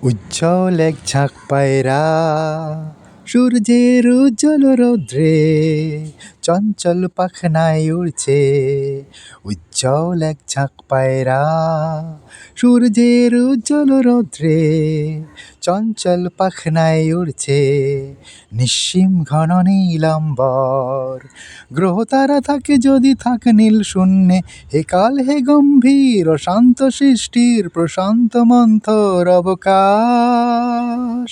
উজ্জ্বল এক ঝাঁক পায়রা, সূর্যের উজ্জ্বল রৌদ্রে চঞ্চল পাখনায় উড়ছে। উজ্জ্বল এক ঝাঁক পায়রা, সূর্যের উজ্জ্বল রৌদ্রে চঞ্চল পাখনায় উড়ছে। নিঃসীম ঘন নীলাম্বর গ্রহ তারা থাকে যদি থাকে নীল শূন্যে। হে কাল হে গম্ভীর ও শান্ত সৃষ্টির প্রশান্ত মন্থর অবকাশ।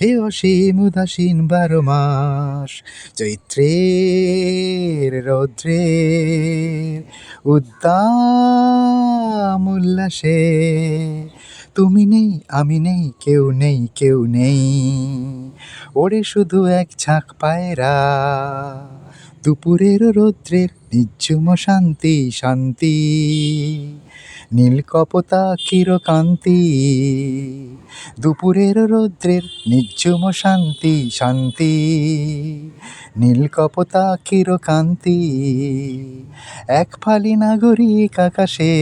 হে অসীম উদাসীন 12 মাস, চৈত্রের রৌদ্রের উদ্দাম উল্লাসে। তুমি নেই আমি নেই কেউ নেই কেউ নেই, ওরে শুধু এক ঝাঁক পায়রা। দুপুরের রৌদ্রের নিঝুম শান্তি শান্তি, নীল কপোতাক্ষীর কান্তি। দুপুরের রৌদ্রের নিঝুম শান্তি শান্তি, নীল কপোতাক্ষীর কান্তি। এক ফালি নাগরিক আকাশে,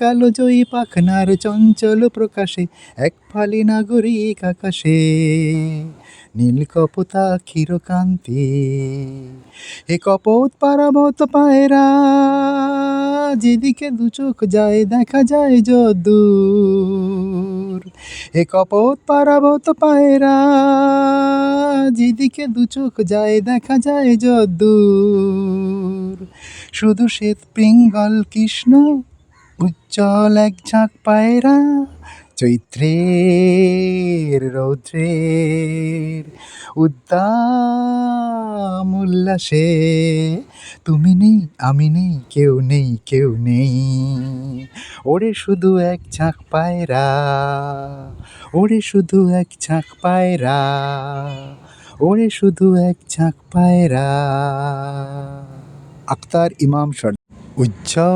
কালো জয়ী পাখনার চঞ্চল প্রকাশে। এক ফালি নাগরিক আকাশে, নীল কপোতাক্ষীর কান্তি। হে কপোত পারাবত পায়রা, যেদিকে দু চোখ যায় দেখা যায় যদ্দূর। হে কপোত পারাবত পায়রা, যেদিকে দু চোখ যায় দেখা যায় যদ্দূর। শুধু শ্বেত পিঙ্গল কৃষ্ণ উজ্জ্বল এক ঝাঁক পায়রা, চৈত্রের রৌদ্রের উদ্দাম উল্লাসে। তুমি নেই আমি নেই কেউ নেই কেউ নেই, ওরে শুধু এক ঝাঁক পায়রা। ওরে শুধু এক ঝাঁক পায়রা, ওরে শুধু এক ঝাঁক পায়রা। আখতার ইমাম সর্দার। উজ্জ্বল